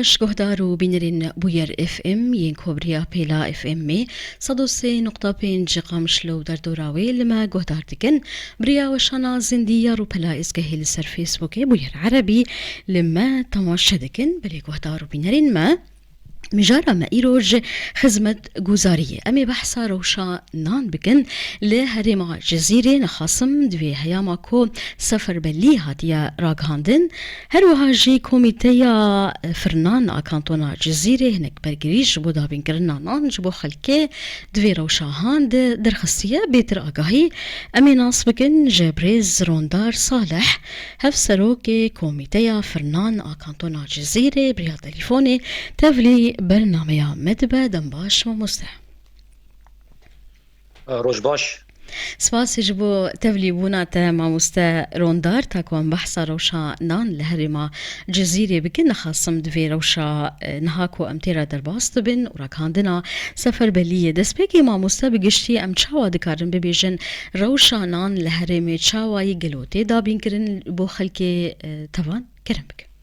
باش گهدارو بینرین بویر اف ام ین کوبریا پیلا اف ام می 103.5 قامشلو در دوراوی لما گهدار دکن بریا وشانا زندیه رو پلا ازگهی لسر فیسبوک بویر عربی لما تماشا دکن بلی گهدارو بینرین ما مجارة ما إيروج خدمة جوزارية أمي بحثا روشا نان بكن لهرما جزيرة نخاصم دوي هياما كو سفر بلي هاتيا راغاندن هروها جي كوميتيا فرنان أكانتونا جزيرة هناك برقريش بودا بنكرنا نان جبو خلكي دوي روشا هاند درخصية بيتر آقاهي أمي ناس بكن جبريز روندار صالح هفسروكي كوميتيا فرنان أكانتونا جزيرة بريا تليفوني تفلي برنامج مدبه دنباش ومستح روش باش سپاس جبو تفلی بونا تا ما مستا روندار تاكوان بحثا روشا نان لهرما جزيرة بكن خاصم دوي روشا نهاكو امتيرا درباست بن وراكاندنا سفر بلية دسبيكي ما مستا بگشتي ام چاوا دكارن ببيجن روشا نان لهرمي چاوا يگلوتي دا بينكرن بو خلقي تفان كرم بك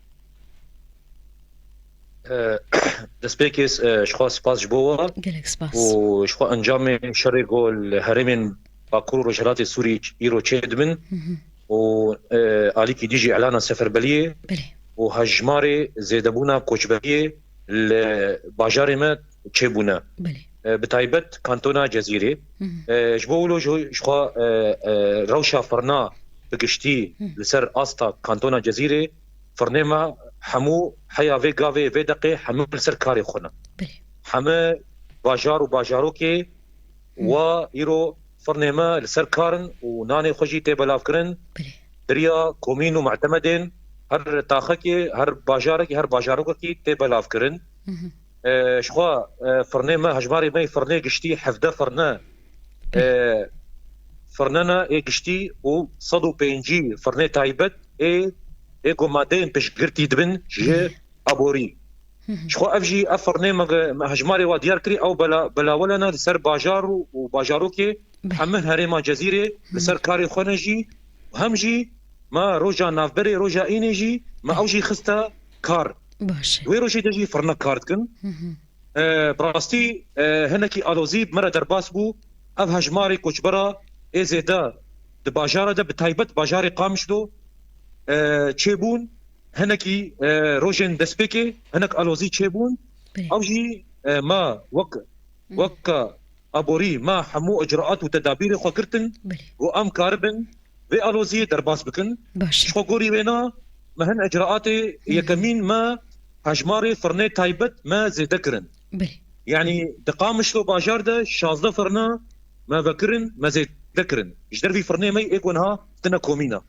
دسبيكيس شخوا سباس جبوه قلق سباس وشخوا انجام شري قول هرمين باكور رجالات سوري ايرو تشيدمن و عليكي ديجي اعلان سفر بليه بلي وهجماري زيدبونا كوچبليه لباجاري ما تشيبونا بلي بتايبت كانتونا جزيرة جبولو شخوا روشا فرنا بقشتي لسر استا كانتونا جزيرة فرنما حمو حيا في غافي في دقي حمو لسر كاري خونا بلي حما باجار وباجاروكي ويرو فرنما لسر كارن وناني خوشي تيبلاف كرن بلي دريا كومين ومعتمدين هر تاخكي هر باجاركي هر باجاروكي تيبلاف كرن شخوا فرنما هجماري ماي فرني قشتي حفده فرنا فرننا اي قشتي و صدو بينجي فرني تايبت اي قمادين بش قرتي دبن جي ابوري شخو افجي افرني ما هجماري وديار كري او بلا ولنا لسر باجارو وباجاروكي حمل هريما جزيره لسر كاري خونجي وهمجي ما روجا نافبري روجا اينيجي ما اوجي خستا كار باش وي روجي تجي فرنا كاردكن براستي هنكي الوزيب مره درباس بو اف هجماري كوچبرا ازيدا دباجاره ده بتايبت باجاري قامشلو تشيبون هنكي روجن دسبيكي هنك الوزي تشيبون اوجي ما وك ابوري ما حمو اجراءات وتدابير خكرتن وام كاربن في الوزي درباس بكن شخو غوري وينا ما هن اجراءاتي يكمين ما هجماري فرني تايبت ما زيدكرن يعني دقامشلو باجار ده شازده فرنا ما بكرن ما زيدكرن جدر في فرني مي ايكونها تنا كومينا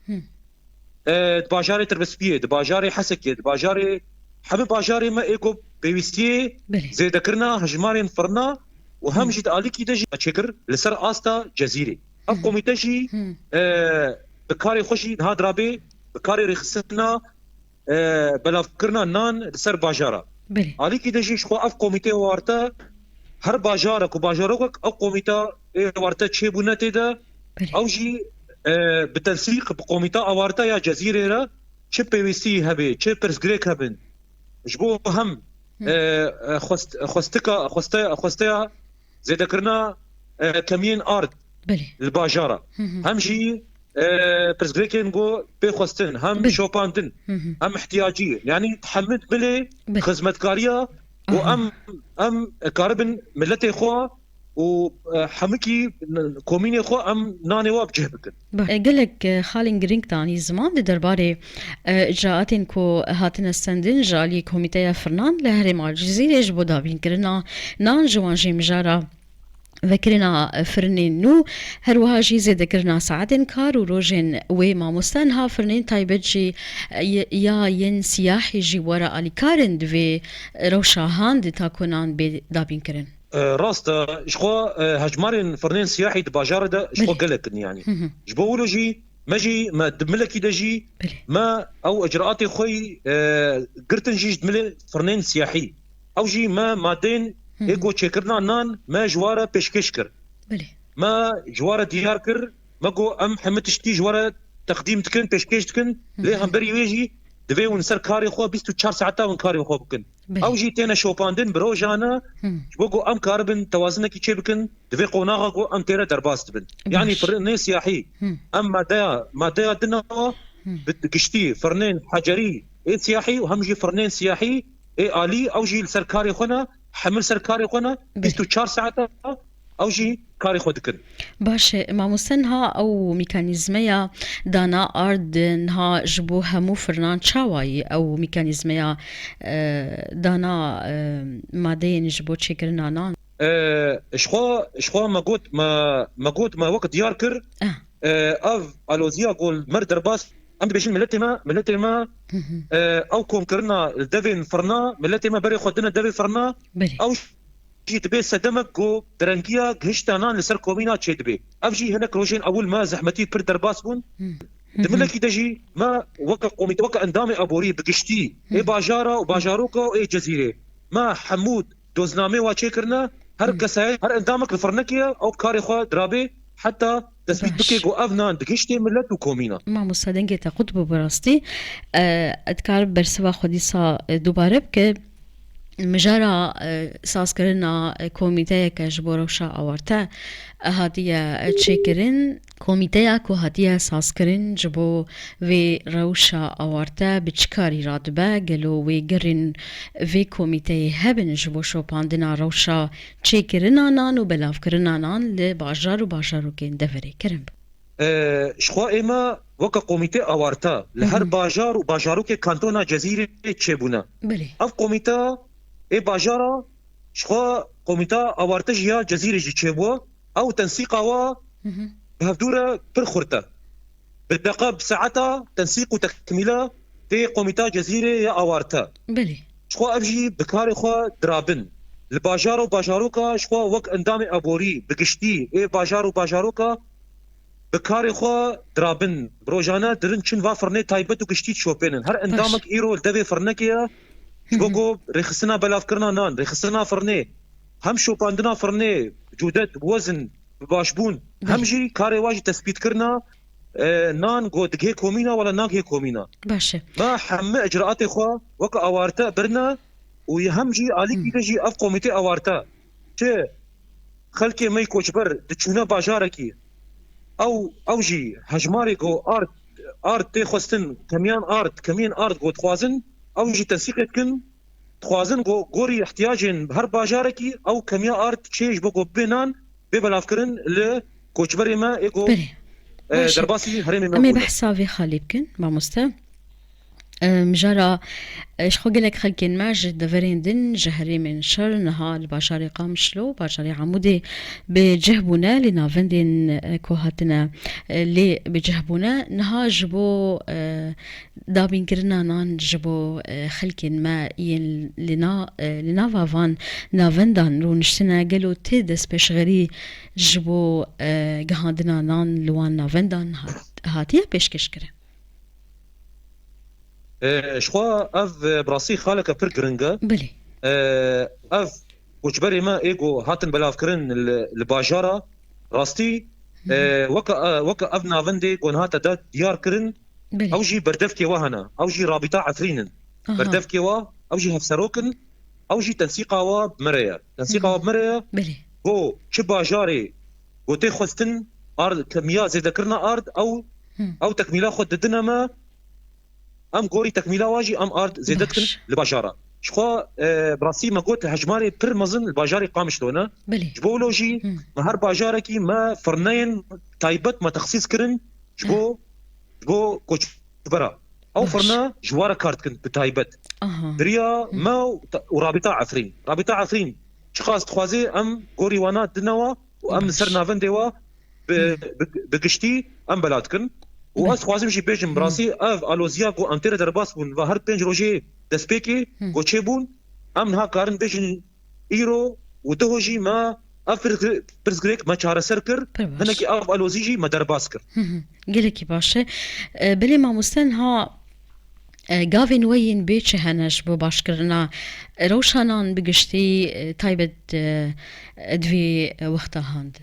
دباجاري تربسبيه دباجاري حسكي دباجاري حبيب باجاري ما ايكو بيوستيه زي ذكرنا هجمارين فرنا وهم جيت اليكي دجي تشكر لسر استا جزيره اقوم تجي بكاري خوشي هاد رابي بكاري رخصتنا بلا فكرنا نان لسر باجاره اليكي دجي شخو اف كوميتي وارتا هر باجارك وباجارك او كوميتا وارتا تشيبوناتي دا او جي بالتنسيق بقوميتا اوارتا يا جزيره را تشي بي وي سي هبي تشي برسغريك هبن جبو هم خوستيا زي ذكرنا كمين ارض الباجاره هم جي برسغريكين جو بي خوستن هم شوباندن هم احتياجيه يعني تحمد بلي خدمتكاريه وام كاربن ملتي خو وحمكي كوميني خو ام ناني واب جهبكن قالك خالين جرينك تاني زمان دي درباري اجراءاتين كو هاتنا السندن جالي كوميتيا فرنان لهرم على الجزيرة جبو دابين كرنا نان جوان جي مجارة ذكرنا فرنين نو هروها جي زي ذكرنا ساعتين كار وروجين ويما مستنها فرنين تايبتجي يا ين سياحي جي وراء الي كارن دوي روشاهان دي تاكونان بي دابين كرن راست شخوا هجمارين فرنين سياحي دباجار ده شخوا قلق يعني جبولو جي ماجي ما دملكي دجي ما او اجراءاتي خوي قرتن جي دمل فرنين سياحي او جي ما مادين ايكو تشكرنا نان ما جواره بشكشكر ما جواره دياركر ما جو ام حمتشتي جواره تقديم تكن بشكش تكن ليه هم بري ويجي دبي ونسر كاري خو 24 ساعه ون كاري خو بكن بله. او جيتنا شوباندن بروجانا بوغو ام كاربن توازنك كي بكن دبي قوناغا جو ام تيرا درباست بن يعني فرن سياحي اما دا دنا بتقشتي فرنين حجري اي سياحي وهم جي فرنين سياحي اي الي او جي سركاري خونا حمل سركاري خونا 24 ساعه او جي كاري خودكن باش ماموسنها او ميكانيزميا دانا ارد انها جبو همو فرنان شاواي او ميكانيزميا دانا مادين جبو تشكرنا نان شخوا ما قلت ما وقت ياركر اف الوزيا قول مردر باس ام بيشن ملتي ما او كونكرنا الدفن فرنا ملتي ما بري خدنا دفن فرنا او جيت بي سدمك جو درنجيا هشتانان لسر كومينا تشيد بي افجي هناك روجين اول ما زحمتي بر درباس بون دملكي دجي ما وقع قومي توقع اندامي ابوري بقشتي اي باجارا وباجاروكا اي جزيره ما حمود دوزنامي واتشيكرنا هر قساي هر اندامك الفرنكيا او كاري خو درابي حتى تثبيت بكي جو افنان بقشتي ملت وكومينا ما مستدنجي تقطب براستي اذكر برسوا خديسا دوباره بك مجرى ساس كرنا كوميتايا كجبورو شا اورتا هادية تشيكرين كوميتايا كو هادية ساس كرين جبو في روشا اورتا بچكاري رادبا قلو في قرن في كوميتايا هبن جبو شو باندنا روشا تشيكرنا نان وبلاف كرنا نان لباجار وباجارو كين دفري كرم شخوا ايما وكا كوميتي اورتا لهر باجار وباجارو كي كانتونا جزيرة تشيبونا بلي اف كوميتا اي باجارا شخوا كوميتا اوارتجيا جزيره جي تشيبوا او تنسيق وا بهدوره برخورتا بالدقه بساعتها تنسيق وتكمله تي كوميتا جزيره يا اوارتا بلي شخوا افجي بكاري خوا درابن الباجارو باجاروكا شخوا وك اندامي ابوري بقشتي اي باجارو باجاروكا بكاري خوا درابن بروجانا درن چن وافرني تايبت وقشتي شوبينن هر اندامك ايرو الدبي فرنكيا بوغو رخصنا بلاف كرنا نان رخصنا فرني هم شو باندنا فرني جودت بوزن باشبون هم جي كاري واجي تثبيت كرنا نان جو دغه كومينا ولا نان هي كومينا باشه ما حم اجراءات خو وك اوارتا برنا ويهم جي علي كي اف كوميتي اوارتا ت خلكي مي كوچبر دچونا باجاركي او جي هجماري جو ارت تخستن كمين ارت جو تخوازن او جي تنسيقتكن تخوازن غوري احتياجن هر باجاركي او كميا ارت تشيج بوغو بينان ببلافكرن لكوچبري ما ايغو درباسي هرمي ما امي بحسابي خالبكن ما مستا مجرى شخو قلك خلكين ماجد دفرين دن جهري من شر نهار باشاري قامشلو باشاري عمودي بجهبونا لنافندين كوهاتنا اللي بجهبونا نها جبو دابين كرنا نان جبو خلكين ما ين لنا فافان نافندان رو نشتنا قلو تيدس بشغري جبو قهاندنا نان لوان نافندان هاتيا بيشكشكره شخوا اف براسي خالك برجرنجا بلي اف وجبري ما ايجو هاتن بلافكرن الباجارة راستي وكا افنا فندي كون هاتا دات ديار كرن بلي او جي بردفكي وهنا او جي رابطة عفرينن بردفكي او جي هفسروكن او جي تنسيقا بمريا بلي بو باجاري بو تخستن ارض كمية زي ذكرنا ارض او تكميلا خد دنما ام غوري تكميلا واجي ام ارض زيدتكن الباجاره شخوا براسي ما قلت هجماري برمزن الباجاري قامش لونا بلي جبولوجي ما هر باجاركي ما فرنين تايبت ما تخصيص كرن جبو كوچبرا او فرنا جواره كارتكن بتايبت دريا ما ورابطه عفرين شخاص تخوازي ام غوري وانا دنوا وام سرنا فندوا بقشتي ام بلاتكن واس خوازم جي بيجم براسي اف الوزيا جو انتر درباس بون و هر پنج روجي دسبيكي جو چيبون ام ها كارن بيجن ايرو ودهوجي ما افر برزغريك ما چاره سركر هنكي اف الوزيجي ما درباس كر قلكي باشه بلي ما مستنها گاوین وین بیچه هنش بو باش کرنا روشانان بگشتی تایبت دوی وقتا هاند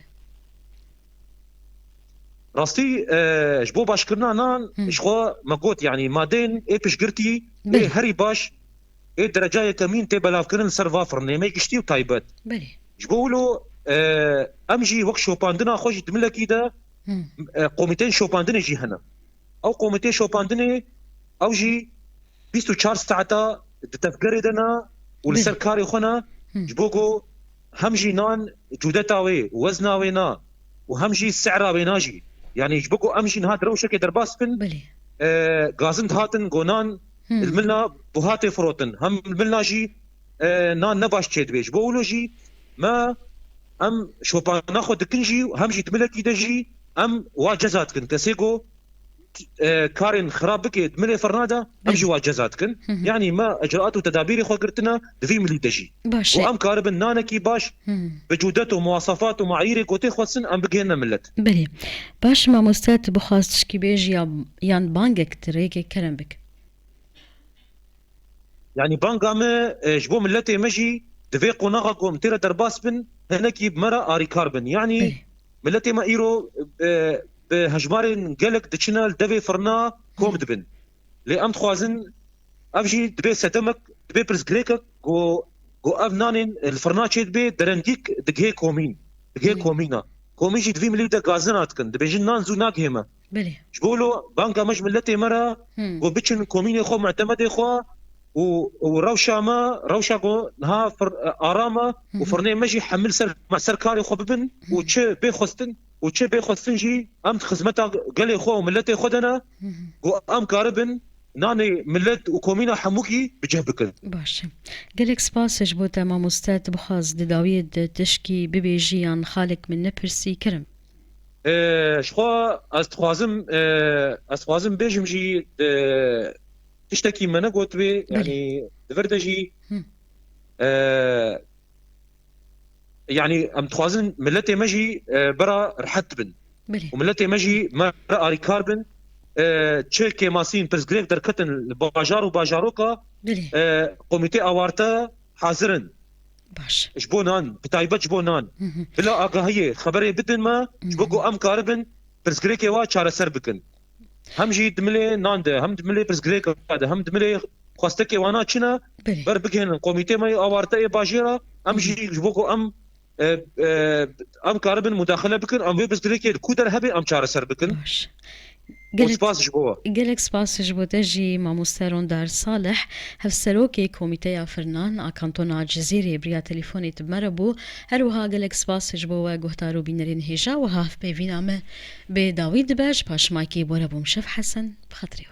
راستي جبو باش كرنا نان شخوا ما قلت يعني مادين اي بشقرتي بلي. اي هري باش اي درجاية كمين تي بلاف كرن سرفافر نيمي كشتي وتايبات بلي جبولو امجي وقت شوباندنا خوش دملا كيدا قوميتين شوباندني جي هنا او قوميتين شوباندني او جي 24 ساعة تفكري دنا والسركاري خونا جبوكو همجي نان جودتاوي وزناوينا وهمجي سعرا ويناجي يعني جبوكو امجي نهاد روشة كي درباس بن بلي غازن هاتن غونان الملنا بوهاتي فروتن هم الملنا جي نان نباش تشيد بيش بقولو جي ما ام شوبان ناخد كنجي همجي تملكي دجي ام واجزات كن كسيكو كارين خرابك دملي فرنادا امجي واجزات كن يعني ما اجراءات وتدابير خو قرتنا دفي ملي دجي باش وام كارب نانكي باش بجودته ومواصفات ومعايير كوتي خوسن ام بقينا ملت بلي باش ما مستات بخواستش كي بيجي يان بانجك تريكي كلام بك يعني بانغام جبو ملتي مجي دفي قناغا قوم تيرا درباس بن هناكي بمرا اري كاربن يعني بلي ملتي ما ايرو بهجمارين قالك دشنال دفي فرنا كوم دبن لي ام خوازن افجي دبي ستمك دبي برزكريكك جو افنانين الفرناتشي دبي درنديك دقهي كومين دقهي كومينا كوميجي دبي مليدا غازنات كن دبي جنان زوناك هما بلي جبولو بانكا مش ملتي مرا وبتشن كوميني خو معتمد خو وروشا ما روشا جو نها اراما وفرني مجي حمل سر مع سركاري خو ببن وتش بيخستن وتش بيخستن جي ام خدمتها قال خو ملتي خدنا ام كاربن ناني ملت وكومينا حموكي بجهبكن باش قالك سباسش بو تمام مستات بخاز داويد تشكي ببيجيان خالك من نبرسي كرم شخوا استخوازم بيجم جي تشتكي منا قلت بي يعني دفردجي يعني ام تخوازن ملتي مجي برا رحت بن بلي وملتي مجي مرا اري كاربن تشيكي ماسين برزغريف دركتن باجار وباجاروكا بلي قوميتي اوارتا حاضرن باش جبونان بتايبت جبونان بلا اقاهيه خبري بدن ما جبوكو ام كاربن برزغريكي وا چاره سر بكن هم جي دملي نانده هم دملي برزغريك هذا هم دملي خواستكي وانا چنا بلي بر بكن قوميتي ما اوارتا اي باجيرا ام جي جبوكو ام كاربن مداخله بكن ام برزغريكي كودر هبي ام چاره سر بكن باش وسباس جبوا قالك سباس جبو تجي مع مسترون دار صالح هفسروكي كوميتيا فرنان اكانتونا جزيري بريا تليفوني تبمربو هروها قالك سباس جبو قهتارو بينرين هيجا وهاف بيفينامه بداويد باش باش مايكي بوربو مشف حسن بخطري